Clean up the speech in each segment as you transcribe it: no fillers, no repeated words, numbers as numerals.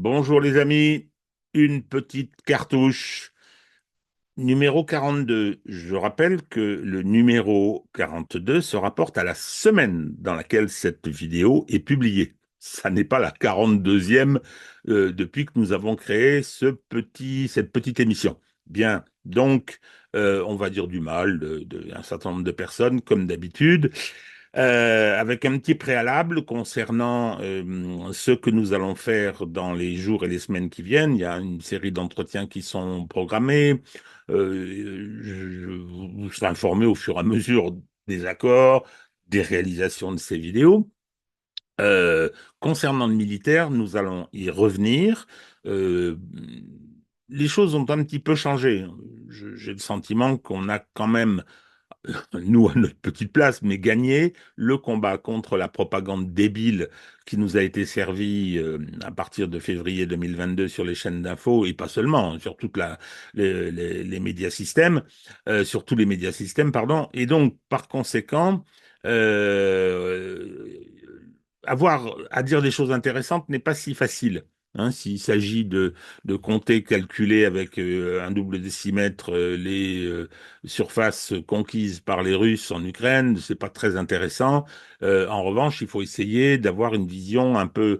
Bonjour les amis, une petite cartouche. Numéro 42. Je rappelle que le numéro 42 se rapporte à la semaine dans laquelle cette vidéo est publiée. Ça n'est pas la 42e depuis que nous avons créé cette petite émission. Bien, donc on va dire du mal un certain nombre de personnes, comme d'habitude. Avec un petit préalable concernant ce que nous allons faire dans les jours et les semaines qui viennent. Il y a une série d'entretiens qui sont programmés. Je vous serai informé au fur et à mesure des accords, des réalisations de ces vidéos. Euh, Concernant le militaire, nous allons y revenir. Euh, les choses ont un petit peu changé. J'ai le sentiment qu'on a quand même nous à notre petite place, mais gagner le combat contre la propagande débile qui nous a été servie à partir de février 2022 sur les chaînes d'infos, et pas seulement, hein, sur les médias systèmes, sur tous les médias systèmes, pardon. Et donc, par conséquent, euh, avoir à dire des choses intéressantes n'est pas si facile. Hein, s'il s'agit de compter, calculer avec un double décimètre les surfaces conquises par les Russes en Ukraine, c'est pas très intéressant. En revanche, il faut essayer d'avoir une vision un peu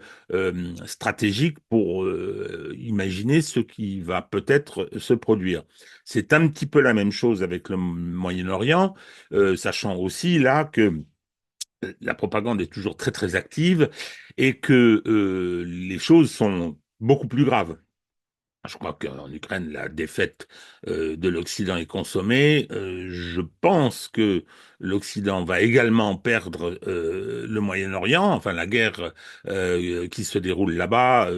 stratégique pour imaginer ce qui va peut-être se produire. C'est un petit peu la même chose avec le Moyen-Orient, sachant aussi là que la propagande est toujours très très active et que les choses sont beaucoup plus graves. Je crois qu'en Ukraine, la défaite de l'Occident est consommée. Je pense que l'Occident va également perdre le Moyen-Orient, enfin la guerre qui se déroule là-bas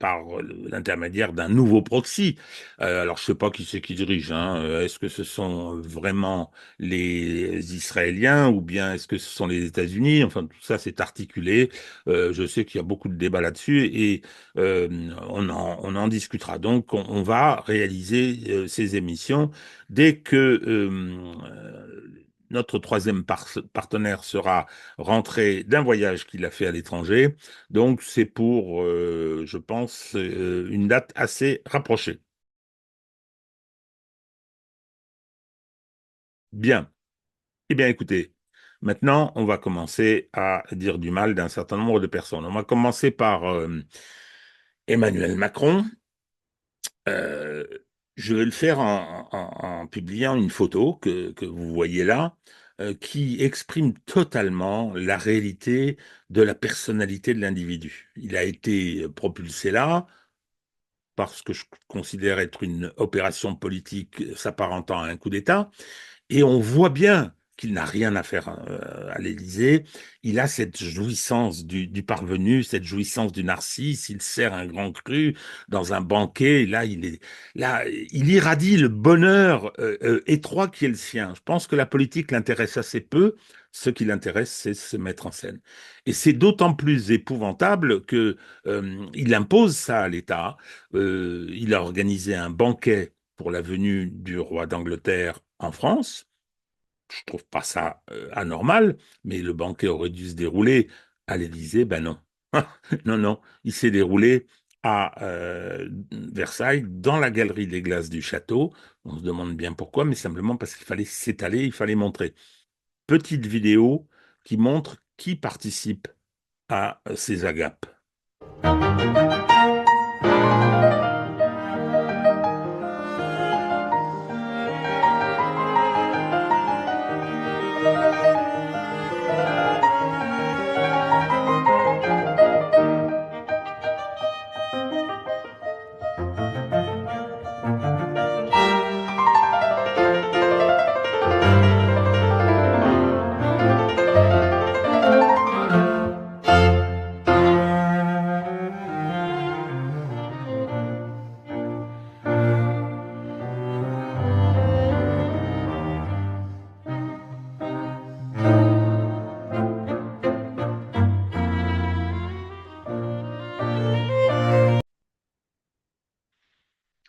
par l'intermédiaire d'un nouveau proxy. Alors je sais pas qui c'est qui dirige, hein. Est-ce que ce sont vraiment les Israéliens ou bien est-ce que ce sont les États-Unis? Enfin tout ça c'est articulé. Je sais qu'il y a beaucoup de débats là-dessus et euh, on en discutera. Donc, on va réaliser ces émissions dès que notre troisième partenaire sera rentré d'un voyage qu'il a fait à l'étranger. Donc, c'est pour, je pense, une date assez rapprochée. Bien. Eh bien, écoutez, maintenant, on va commencer à dire du mal d'un certain nombre de personnes. On va commencer par Emmanuel Macron. Euh, je vais le faire en publiant une photo que vous voyez là, qui exprime totalement la réalité de la personnalité de l'individu. Il a été propulsé là parce que je considère être une opération politique s'apparentant à un coup d'État. Et on voit bien qu'il n'a rien à faire à l'Élysée. Il a cette jouissance du parvenu, cette jouissance du narcisse. Il sert un grand cru dans un banquet. Là, il irradie le bonheur étroit qui est le sien. Je pense que la politique l'intéresse assez peu. Ce qui l'intéresse, c'est se mettre en scène. Et c'est d'autant plus épouvantable que il impose ça à l'État. Il a organisé un banquet pour la venue du roi d'Angleterre en France. Je trouve pas ça anormal, mais le banquet aurait dû se dérouler à l'Élysée. Ben non. Non, non, il s'est déroulé à Versailles, dans la galerie des glaces du château. On se demande bien pourquoi, mais simplement parce qu'il fallait s'étaler, il fallait montrer. Petite vidéo qui montre qui participe à ces agapes.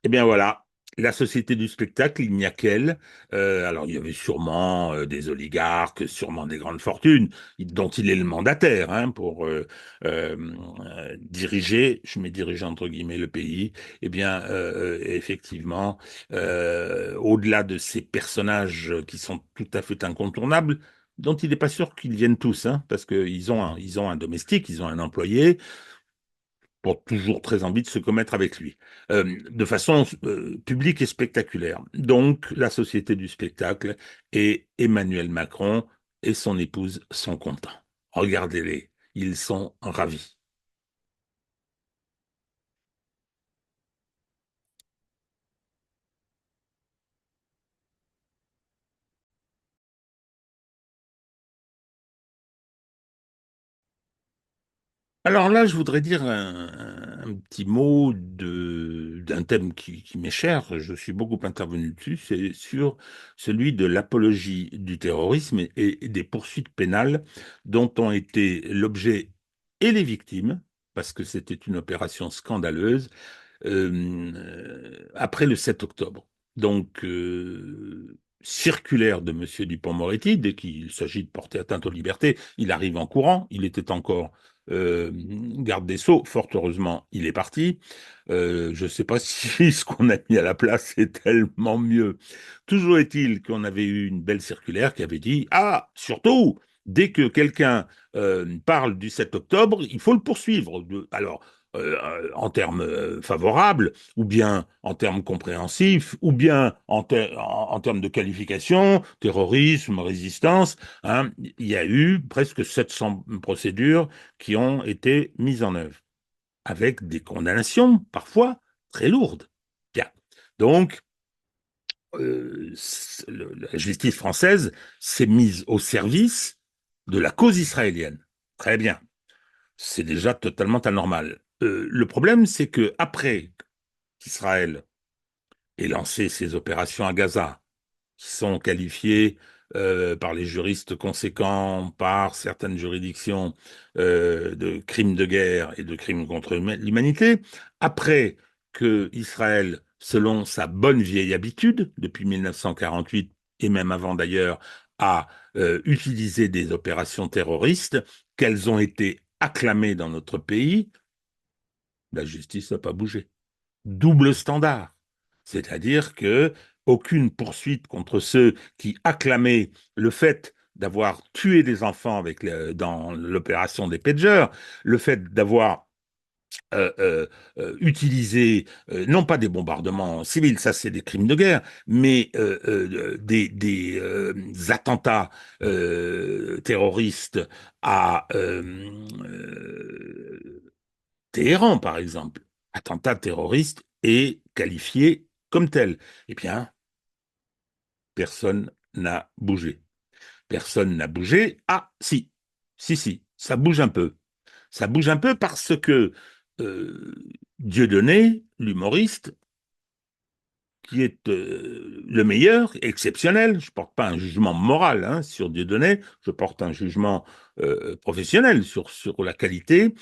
Eh bien voilà. La société du spectacle, il n'y a qu'elle. Alors, il y avait sûrement des oligarques, sûrement des grandes fortunes, dont il est le mandataire hein, pour diriger, je mets diriger entre guillemets le pays. Eh bien, effectivement, au-delà de ces personnages qui sont tout à fait incontournables, dont il n'est pas sûr qu'ils viennent tous, hein, parce ils ont un domestique, ils ont un employé pour toujours très envie de se commettre avec lui, de façon publique et spectaculaire. Donc, la société du spectacle et Emmanuel Macron et son épouse sont contents. Regardez-les, ils sont ravis. Alors là, je voudrais dire un petit mot d'un thème qui m'est cher. Je suis beaucoup intervenu dessus, c'est sur celui de l'apologie du terrorisme et des poursuites pénales dont ont été l'objet et les victimes, parce que c'était une opération scandaleuse, après le 7 octobre. Donc, circulaire de Monsieur Dupond-Moretti, dès qu'il s'agit de porter atteinte aux libertés, il arrive en courant. Il était encore garde des Sceaux. Fort heureusement, il est parti. Je ne sais pas si ce qu'on a mis à la place est tellement mieux. Toujours est-il qu'on avait eu une belle circulaire qui avait dit, ah, surtout, dès que quelqu'un parle du 7 octobre, il faut le poursuivre. Alors, en termes favorables, ou bien en termes compréhensifs, ou bien en termes de qualification, terrorisme, résistance. Hein, il y a eu presque 700 procédures qui ont été mises en œuvre, avec des condamnations parfois très lourdes. Bien. Donc, la justice française s'est mise au service de la cause israélienne. Très bien. C'est déjà totalement anormal. Le problème, c'est que après qu'Israël ait lancé ses opérations à Gaza, qui sont qualifiées par les juristes conséquents, par certaines juridictions de crimes de guerre et de crimes contre l'humanité, après que Israël, selon sa bonne vieille habitude, depuis 1948 et même avant d'ailleurs, a utilisé des opérations terroristes, qu'elles ont été acclamées dans notre pays, la justice n'a pas bougé. Double standard. C'est-à-dire que aucune poursuite contre ceux qui acclamaient le fait d'avoir tué des enfants dans l'opération des pagers, le fait d'avoir euh, euh, utilisé, non pas des bombardements civils, ça c'est des crimes de guerre, mais des attentats terroristes à Téhéran, par exemple, attentat terroriste est qualifié comme tel. Eh bien, personne n'a bougé. Personne n'a bougé. Ah, si, si, ça bouge un peu. Ça bouge un peu parce que euh, Dieudonné, l'humoriste, qui est le meilleur, exceptionnel. Je ne porte pas un jugement moral hein, sur Dieudonné, je porte un jugement professionnel sur la qualité.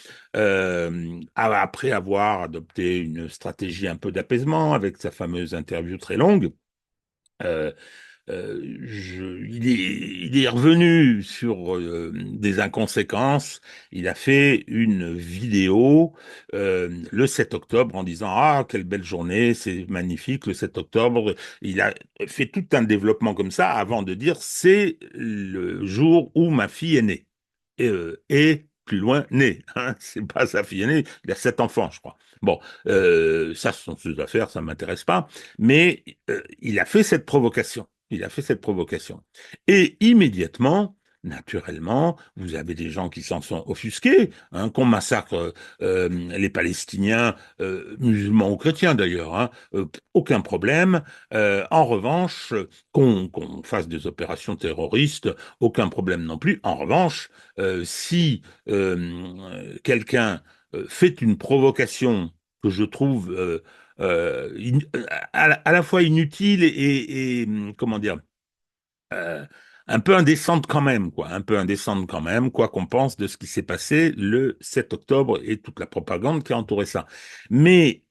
Après avoir adopté une stratégie un peu d'apaisement avec sa fameuse interview très longue, euh, il est revenu sur des inconséquences. Il a fait une vidéo le 7 octobre en disant ah quelle belle journée, c'est magnifique le 7 octobre. Il a fait tout un développement comme ça avant de dire c'est le jour où ma fille est née et plus loin née. Hein, c'est pas sa fille est née, il a 7 enfants je crois. Bon, ça ce sont ses affaires, ça m'intéresse pas. Mais il a fait cette provocation. Il a fait cette provocation. Et immédiatement, naturellement, vous avez des gens qui s'en sont offusqués, hein, qu'on massacre les Palestiniens, musulmans ou chrétiens d'ailleurs, hein, aucun problème. En revanche, qu'on fasse des opérations terroristes, aucun problème non plus. En revanche, si quelqu'un fait une provocation que je trouve à la fois inutile comment dire, euh, un peu indécente quand même, quoi, un peu indécente quand même, quoi qu'on pense de ce qui s'est passé le 7 octobre et toute la propagande qui a entouré ça. Mais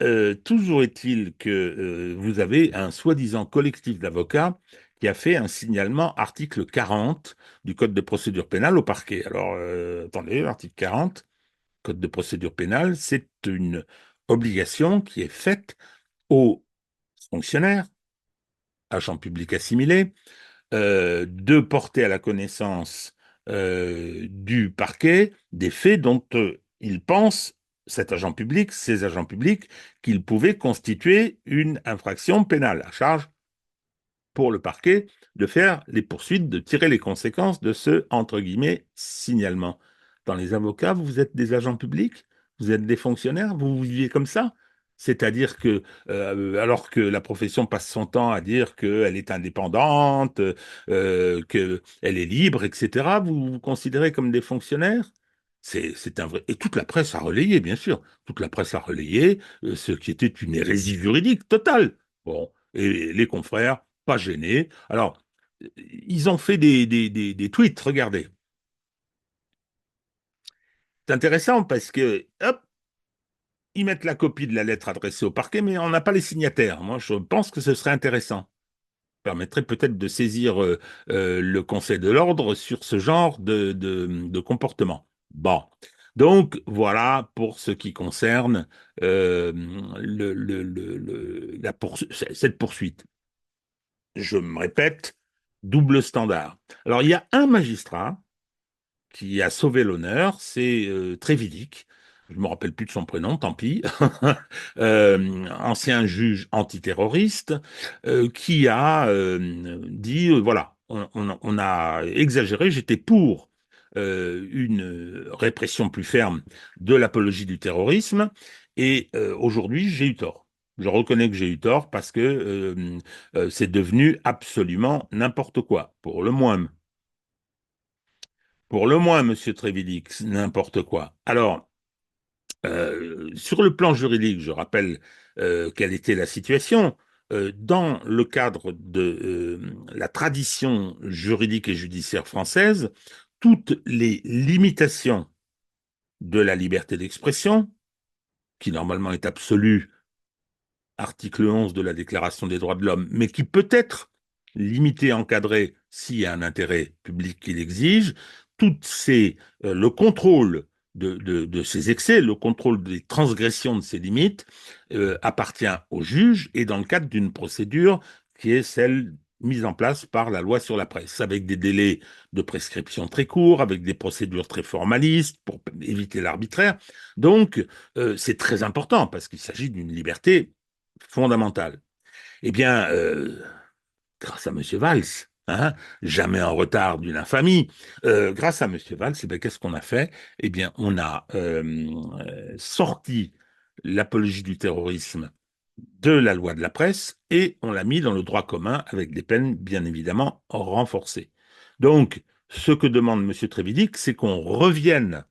toujours est-il que vous avez un soi-disant collectif d'avocats qui a fait un signalement article 40 du Code de procédure pénale au parquet. Alors, attendez, l'article 40, Code de procédure pénale, c'est une obligation qui est faite aux fonctionnaires, agents publics assimilés, de porter à la connaissance du parquet des faits dont il pense, cet agent public, ces agents publics, qu'ils pouvaient constituer une infraction pénale à charge pour le parquet de faire les poursuites, de tirer les conséquences de ce, entre guillemets, signalement. Dans les avocats, vous êtes des agents publics, vous êtes des fonctionnaires, vous vivez comme ça. C'est-à-dire que, alors que la profession passe son temps à dire qu'elle est indépendante, qu'elle est libre, etc., vous vous considérez comme des fonctionnaires? C'est un vrai. Et toute la presse a relayé, bien sûr. Toute la presse a relayé ce qui était une hérésie juridique totale. Bon, et les confrères pas gênés. Alors, ils ont fait des tweets, regardez. C'est intéressant parce que, hop, ils mettent la copie de la lettre adressée au parquet, mais on n'a pas les signataires. Moi, je pense que ce serait intéressant. Ça permettrait peut-être de saisir le Conseil de l'ordre sur ce genre de comportement. Bon. Donc, voilà pour ce qui concerne euh, cette poursuite. Je me répète, double standard. Alors, il y a un magistrat qui a sauvé l'honneur, c'est Trévidic. Je ne me rappelle plus de son prénom, tant pis. Ancien juge antiterroriste, qui a dit, voilà, on a exagéré, j'étais pour une répression plus ferme de l'apologie du terrorisme, et aujourd'hui, j'ai eu tort. Je reconnais que j'ai eu tort parce que c'est devenu absolument n'importe quoi, pour le moins, Monsieur Trévidic, n'importe quoi. Alors, sur le plan juridique, je rappelle quelle était la situation. Dans le cadre de la tradition juridique et judiciaire française, toutes les limitations de la liberté d'expression, qui normalement est absolue, article 11 de la Déclaration des droits de l'homme, mais qui peut être limité, encadré s'il y a un intérêt public qui l'exige, le contrôle de ces excès, le contrôle des transgressions de ces limites appartient au juge et dans le cadre d'une procédure qui est celle mise en place par la loi sur la presse, avec des délais de prescription très courts, avec des procédures très formalistes pour éviter l'arbitraire. Donc, c'est très important parce qu'il s'agit d'une liberté fondamentale. Eh bien, grâce à M. Valls, hein, jamais en retard d'une infamie, grâce à M. Valls, eh bien, qu'est-ce qu'on a fait? Eh bien, on a sorti l'apologie du terrorisme de la loi de la presse et on l'a mis dans le droit commun avec des peines, bien évidemment, renforcées. Donc, ce que demande M. Trévidic, c'est qu'on revienne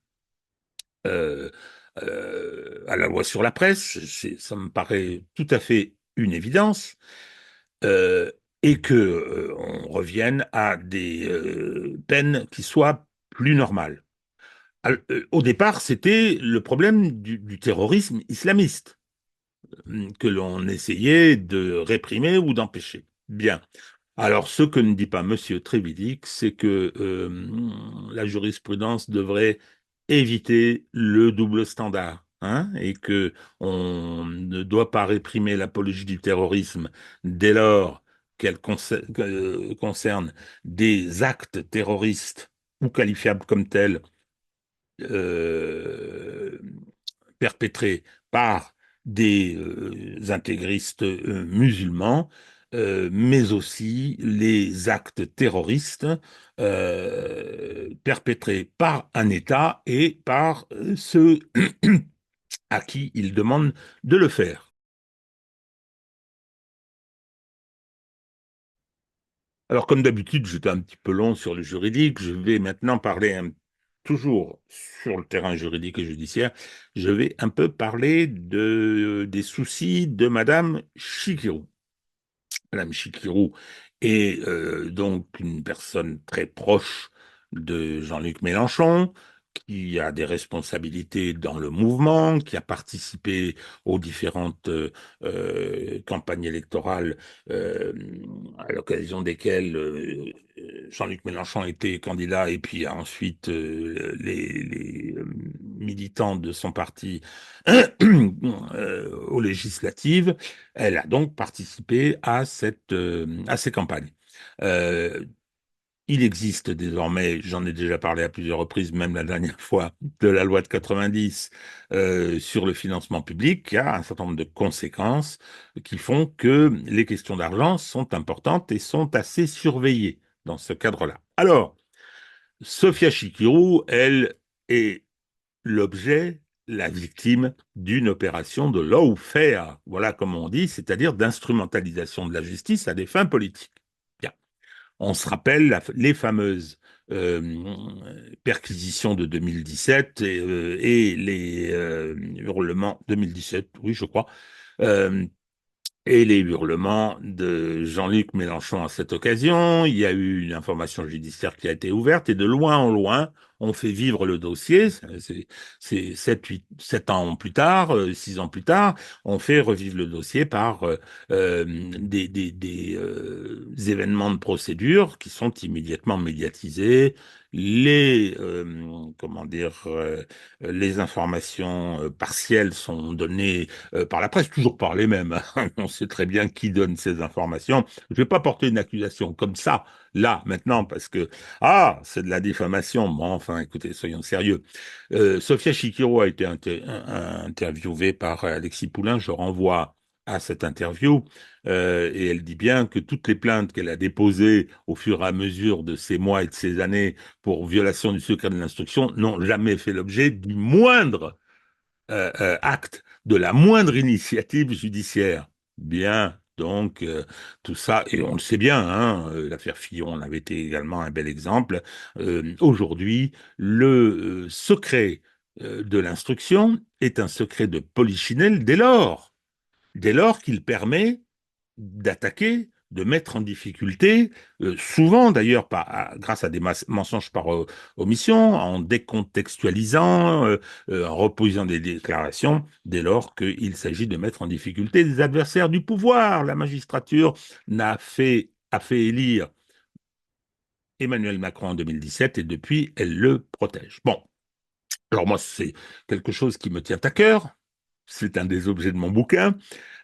euh, à la loi sur la presse. Ça me paraît tout à fait une évidence. euh, et que on revienne à des peines qui soient plus normales. Au départ, c'était le problème du terrorisme islamiste que l'on essayait de réprimer ou d'empêcher. Bien. Alors, ce que ne dit pas Monsieur Trévidic, c'est que la jurisprudence devrait éviter le double standard, hein, et que on ne doit pas réprimer l'apologie du terrorisme dès lors qu'elle concerne des actes terroristes ou qualifiables comme tels euh, perpétrés par des intégristes musulmans, mais aussi les actes terroristes perpétrés par un État et par ceux à qui il demande de le faire. Alors, comme d'habitude, j'étais un petit peu long sur le juridique. Je vais maintenant parler toujours sur le terrain juridique et judiciaire. Je vais un peu parler des soucis de Madame Chikirou. Madame Chikirou et donc une personne très proche de Jean-Luc Mélenchon, qui a des responsabilités dans le mouvement, qui a participé aux différentes campagnes électorales euh, à l'occasion desquelles Jean-Luc Mélenchon était candidat et puis ensuite les militants de son parti aux législatives. Elle a donc participé à ces campagnes. Euh, il existe désormais, j'en ai déjà parlé à plusieurs reprises, même la dernière fois, de la loi de 90 sur le financement public, qui a un certain nombre de conséquences qui font que les questions d'argent sont importantes et sont assez surveillées dans ce cadre-là. Alors, Sophia Chikirou, elle, est l'objet, la victime d'une opération de lawfare, voilà comment on dit, c'est-à-dire d'instrumentalisation de la justice à des fins politiques. Bien. On se rappelle les fameuses perquisitions de 2017 et les hurlements 2017, oui, je crois, euh, et les hurlements de Jean-Luc Mélenchon à cette occasion. Il y a eu une information judiciaire qui a été ouverte et de loin en loin, on fait vivre le dossier. C'est 7 ans plus tard, 6 ans plus tard, on fait revivre le dossier par des événements de procédure qui sont immédiatement médiatisés. Comment dire, les informations partielles sont données par la presse, toujours par les mêmes. On sait très bien qui donne ces informations. Je ne vais pas porter une accusation comme ça, là, maintenant, parce que, c'est de la diffamation. Bon, enfin, écoutez, soyons sérieux. Sophia Chikirou a été interviewée par Alexis Poulain. Je renvoie à cette interview. Et elle dit bien que toutes les plaintes qu'elle a déposées au fur et à mesure de ces mois et de ces années pour violation du secret de l'instruction n'ont jamais fait l'objet du moindre acte, de la moindre initiative judiciaire. Bien, donc tout ça, et on le sait bien, hein, l'affaire Fillon en avait été également un bel exemple. Aujourd'hui, le secret de l'instruction est un secret de polichinelle dès lors qu'il permet d'attaquer, de mettre en difficulté, souvent d'ailleurs grâce à des mensonges par omission, en décontextualisant, en reposant des déclarations, dès lors qu'il s'agit de mettre en difficulté des adversaires du pouvoir. La magistrature a fait élire Emmanuel Macron en 2017 et depuis, elle le protège. Bon, alors moi, c'est quelque chose qui me tient à cœur. C'est un des objets de mon bouquin.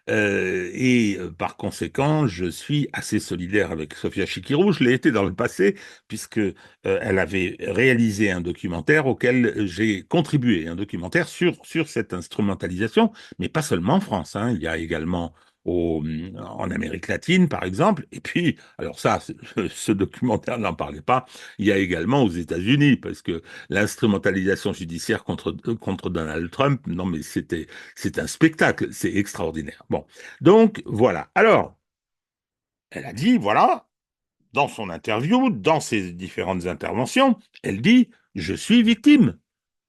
Par conséquent, je suis assez solidaire avec Sophia Chikirou. Je l'ai été dans le passé, puisque elle avait réalisé un documentaire auquel j'ai contribué, un documentaire sur cette instrumentalisation, mais pas seulement en France, hein. Il y a également en Amérique latine, par exemple. Et puis, alors ça, ce documentaire n'en parlait pas. Il y a également aux États-Unis, parce que l'instrumentalisation judiciaire contre Donald Trump, non mais c'est un spectacle, c'est extraordinaire. Bon, donc voilà. Alors, elle a dit, voilà, dans son interview, dans ses différentes interventions, elle dit, je suis victime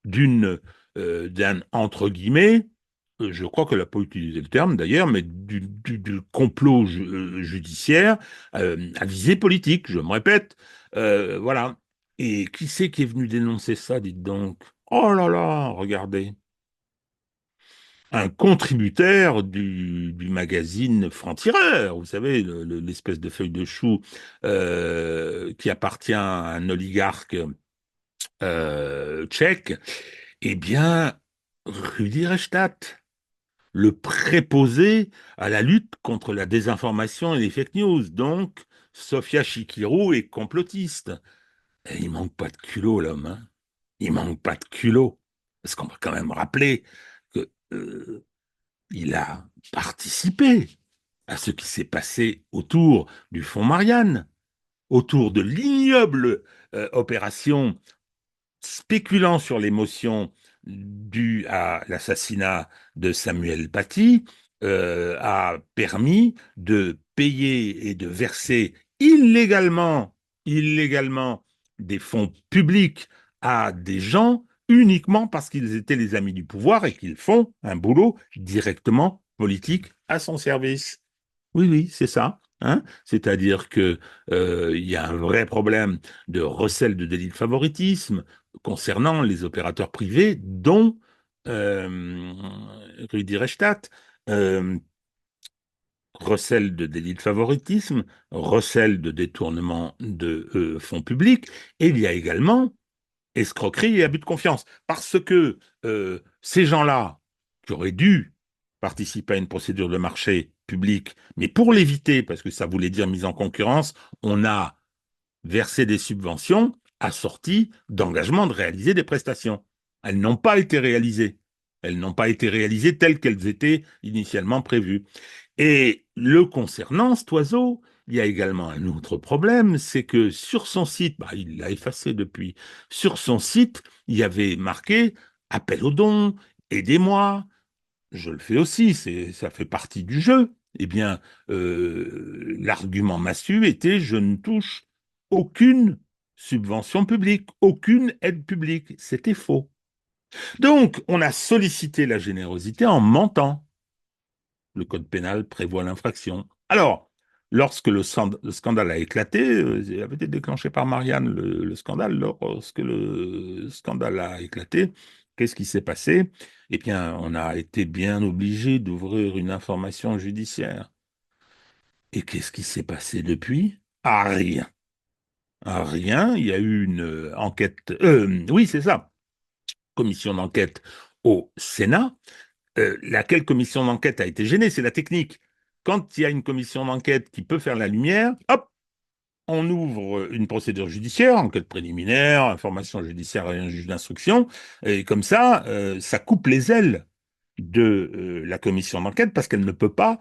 d'un, entre guillemets, je crois qu'elle n'a pas utilisé le terme d'ailleurs, mais du complot judiciaire à visée politique, je me répète. Voilà. Et qui c'est qui est venu dénoncer ça, dites donc? Oh là là, regardez, un contributeur du magazine Franc-Tireur, vous savez, l'espèce de feuille de chou qui appartient à un oligarque tchèque, eh bien, Rudi Reichstadt, le préposé à la lutte contre la désinformation et les fake news. Donc, Sophia Chikirou est complotiste. Et il manque pas de culot, l'homme, hein. Il manque pas de culot. Parce qu'on va quand même rappeler que il a participé à ce qui s'est passé autour du fonds Marianne, autour de l'ignoble opération spéculant sur l'émotion due à l'assassinat de Samuel Paty, a permis de payer et de verser illégalement, illégalement des fonds publics à des gens uniquement parce qu'ils étaient les amis du pouvoir et qu'ils font un boulot directement politique à son service. Oui, oui, c'est ça. hein. C'est-à-dire que il y a un vrai problème de recel de délit de favoritisme concernant les opérateurs privés, dont euh, Rudi Reichstadt. Euh, Recel de délit de favoritisme, recel de détournement de fonds publics, et il y a également escroquerie et abus de confiance. Parce que ces gens-là, qui auraient dû participer à une procédure de marché public, mais pour l'éviter, parce que ça voulait dire mise en concurrence, on a versé des subventions assorties d'engagements de réaliser des prestations. Elles n'ont pas été réalisées. Elles n'ont pas été réalisées telles qu'elles étaient initialement prévues. Et le concernant, cet oiseau, il y a également un autre problème, c'est que sur son site, bah, il l'a effacé depuis, sur son site, il y avait marqué appel aux dons, aidez-moi. Je le fais aussi, ça fait partie du jeu. Eh bien, l'argument massu était je ne touche aucune subvention publique, aucune aide publique. C'était faux. Donc, on a sollicité la générosité en mentant. Le code pénal prévoit l'infraction. Alors, lorsque le scandale a éclaté, il avait été déclenché par Marianne, le scandale, lorsque le scandale a éclaté, qu'est-ce qui s'est passé? Eh bien, on a été bien obligé d'ouvrir une information judiciaire. Et qu'est-ce qui s'est passé depuis? Ah, rien. Ah, rien. Il y a eu une enquête. Oui, c'est ça. Commission d'enquête au Sénat, laquelle commission d'enquête a été gênée, c'est la technique. Quand il y a une commission d'enquête qui peut faire la lumière, hop, on ouvre une procédure judiciaire, enquête préliminaire, information judiciaire à un juge d'instruction, et comme ça coupe les ailes de la commission d'enquête parce qu'elle ne peut pas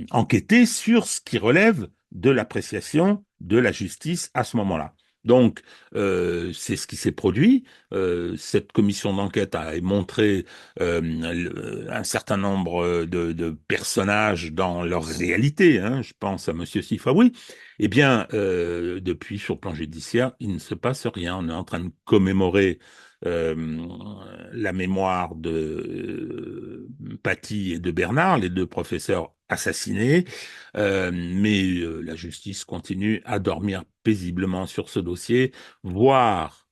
enquêter sur ce qui relève de l'appréciation de la justice à ce moment-là. Donc, c'est ce qui s'est produit. Cette commission d'enquête a montré un certain nombre de personnages dans leur réalité. Hein, je pense à Monsieur Sifawi. Eh bien, depuis, sur le plan judiciaire, il ne se passe rien. On est en train de commémorer euh, la mémoire de Paty et de Bernard, les deux professeurs assassinés, mais la justice continue à dormir paisiblement sur ce dossier, voir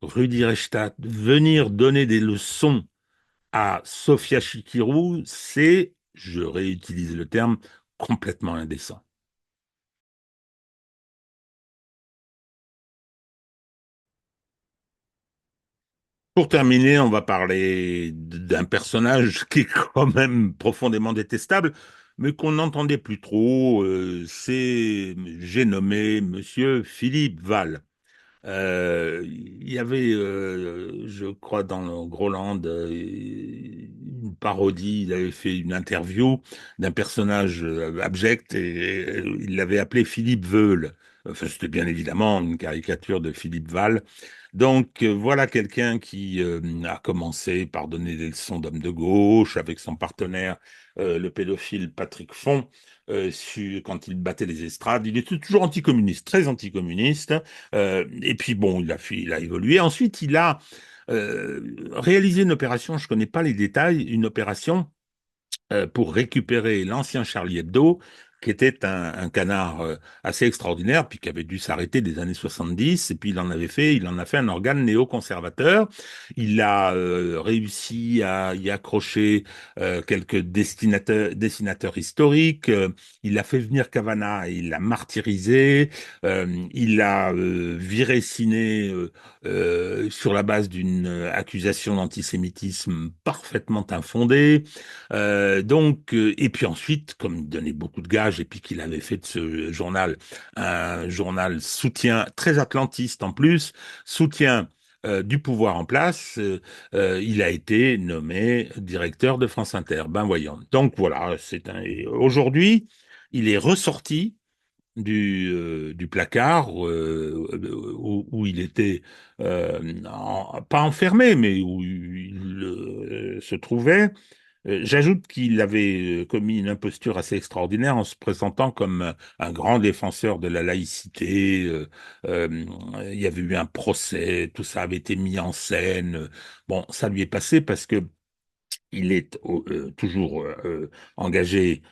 Rudi Reichstadt venir donner des leçons à Sofia Chikirou, c'est, je réutilise le terme, complètement indécent. Pour terminer, on va parler d'un personnage qui est quand même profondément détestable, mais qu'on n'entendait plus trop. J'ai nommé Monsieur Philippe Val. Il y avait, je crois, dans le Groland, une parodie. Il avait fait une interview d'un personnage abject et il l'avait appelé Philippe Veul. Enfin, c'était bien évidemment une caricature de Philippe Val. Donc voilà quelqu'un qui a commencé par donner des leçons d'homme de gauche avec son partenaire, le pédophile Patrick Font, quand il battait les estrades. Il était toujours anticommuniste, très anticommuniste. Et puis bon, il a évolué. Ensuite, il a réalisé une opération, je ne connais pas les détails, une opération pour récupérer l'ancien Charlie Hebdo, qui était un canard assez extraordinaire, puis qui avait dû s'arrêter des années 70, et puis il en a fait un organe néoconservateur. Il a réussi à y accrocher quelques dessinateurs historiques. Il a fait venir Cavana et il l'a martyrisé. Il a viré Ciné sur la base d'une accusation d'antisémitisme parfaitement infondée. Et puis ensuite, comme il donnait beaucoup de gages et puis qu'il avait fait de ce journal un journal soutien très atlantiste en plus, soutien du pouvoir en place, il a été nommé directeur de France Inter. Ben voyons. Donc voilà, et aujourd'hui, il est ressorti du placard où il était pas enfermé, mais où il se trouvait. J'ajoute qu'il avait commis une imposture assez extraordinaire en se présentant comme un grand défenseur de la laïcité. Il y avait eu un procès, tout ça avait été mis en scène. Bon, ça lui est passé parce que Il est toujours engagé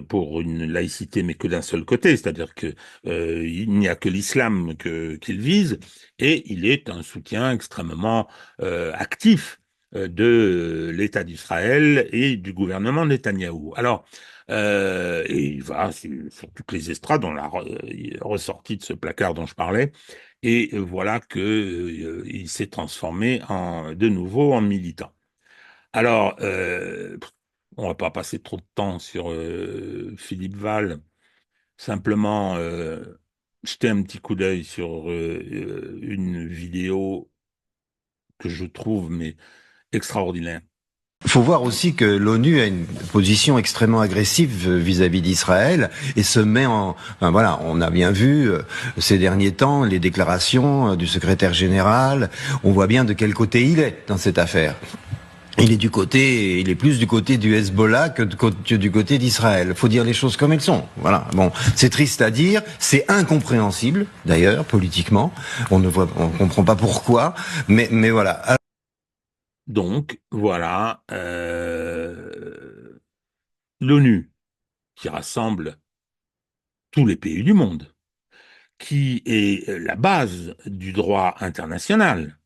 pour une laïcité, mais que d'un seul côté, c'est-à-dire que il n'y a que l'islam qu'il vise, et il est un soutien extrêmement actif de l'État d'Israël et du gouvernement Netanyahou. Alors, et il va sur toutes les estrades, il est ressorti de ce placard dont je parlais, et voilà que il s'est transformé de nouveau en militant. Alors, on va pas passer trop de temps sur Philippe Val. Simplement, jeter un petit coup d'œil sur une vidéo que je trouve mais extraordinaire. Il faut voir aussi que l'ONU a une position extrêmement agressive vis-à-vis d'Israël et se met en... Enfin, voilà, on a bien vu ces derniers temps les déclarations du secrétaire général. On voit bien de quel côté il est dans cette affaire. Il est plus du côté du Hezbollah que du côté d'Israël. Faut dire les choses comme elles sont. Voilà. Bon, c'est triste à dire, c'est incompréhensible d'ailleurs politiquement. On comprend pas pourquoi, mais voilà. Donc, voilà, l'ONU, qui rassemble tous les pays du monde, qui est la base du droit international,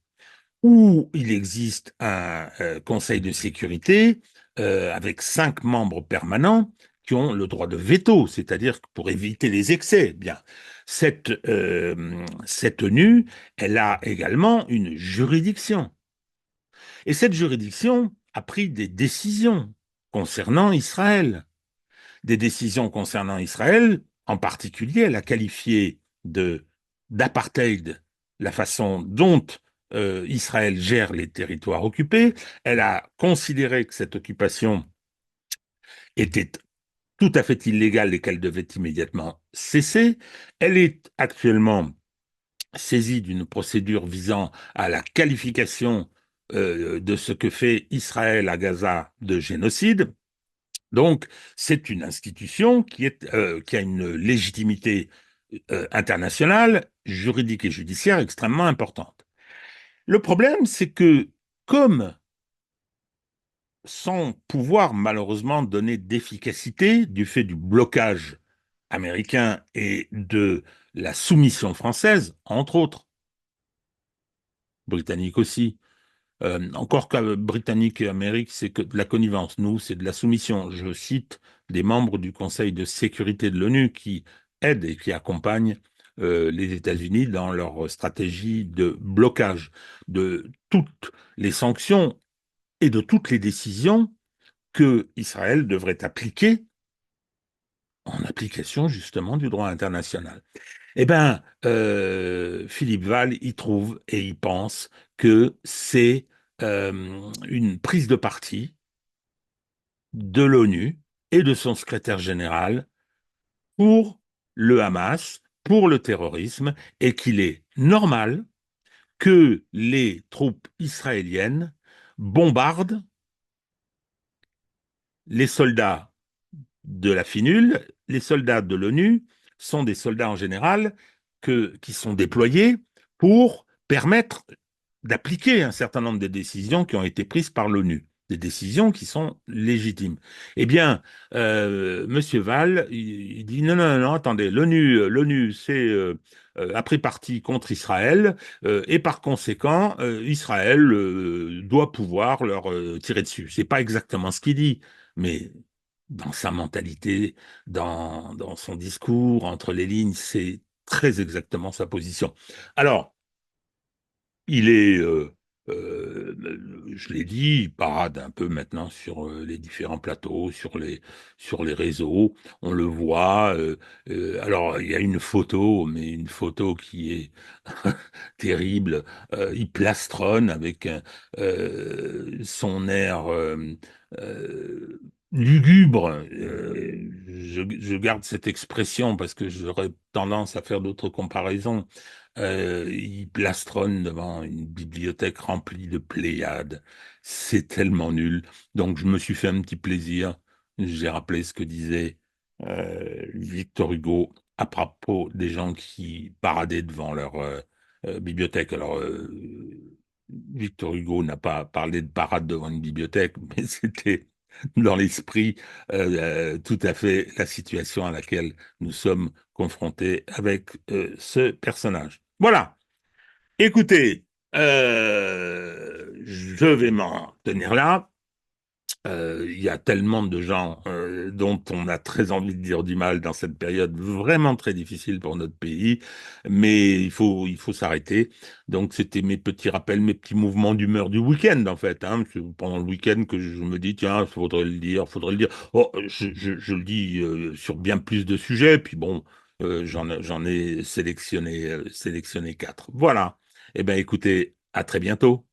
où il existe un Conseil de sécurité avec 5 membres permanents qui ont le droit de veto, c'est-à-dire que pour éviter les excès. Eh bien, cette ONU, elle a également une juridiction. Et cette juridiction a pris des décisions concernant Israël. Des décisions concernant Israël, en particulier, elle a qualifié d'apartheid la façon dont Israël gère les territoires occupés. Elle a considéré que cette occupation était tout à fait illégale et qu'elle devait immédiatement cesser. Elle est actuellement saisie d'une procédure visant à la qualification de ce que fait Israël à Gaza de génocide. Donc, c'est une institution qui a une légitimité internationale, juridique et judiciaire extrêmement importante. Le problème, c'est que comme sans pouvoir malheureusement donner d'efficacité du fait du blocage américain et de la soumission française, entre autres, britannique aussi, encore que Britannique et Amérique, c'est que de la connivence. Nous, c'est de la soumission. Je cite des membres du Conseil de sécurité de l'ONU qui aident et qui accompagnent les États-Unis dans leur stratégie de blocage de toutes les sanctions et de toutes les décisions que Israël devrait appliquer en application justement du droit international. Eh bien, Philippe Val y trouve et y pense que c'est une prise de parti de l'ONU et de son secrétaire général pour le Hamas, pour le terrorisme, et qu'il est normal que les troupes israéliennes bombardent les soldats de la FINUL. Les soldats de l'ONU sont des soldats en général qui sont déployés pour permettre d'appliquer un certain nombre de décisions qui ont été prises par l'ONU, des décisions qui sont légitimes. Eh bien, Monsieur Val, il dit non, non, non, attendez, l'ONU, a pris parti contre Israël et par conséquent, Israël doit pouvoir leur tirer dessus. C'est pas exactement ce qu'il dit, mais dans sa mentalité, dans son discours, entre les lignes, c'est très exactement sa position. Alors, il est, je l'ai dit, il parade un peu maintenant sur les différents plateaux, sur les réseaux. On le voit. Alors, il y a une photo, mais une photo qui est terrible. Il plastronne avec son air euh, lugubre. Je garde cette expression parce que j'aurais tendance à faire d'autres comparaisons. Il plastronne devant une bibliothèque remplie de Pléiades. C'est tellement nul. Donc je me suis fait un petit plaisir. J'ai rappelé ce que disait Victor Hugo à propos des gens qui paradaient devant leur bibliothèque. Alors Victor Hugo n'a pas parlé de parade devant une bibliothèque, mais c'était dans l'esprit tout à fait la situation à laquelle nous sommes confrontés avec ce personnage. Voilà. Écoutez, je vais m'en tenir là. Il y a tellement de gens dont on a très envie de dire du mal dans cette période vraiment très difficile pour notre pays, mais il faut s'arrêter. Donc c'était mes petits rappels, mes petits mouvements d'humeur du week-end en fait. Hein. C'est pendant le week-end que je me dis tiens, faudrait le dire, faudrait le dire. Oh, je le dis sur bien plus de sujets, puis bon, j'en ai sélectionné quatre. Voilà. Eh ben écoutez, à très bientôt.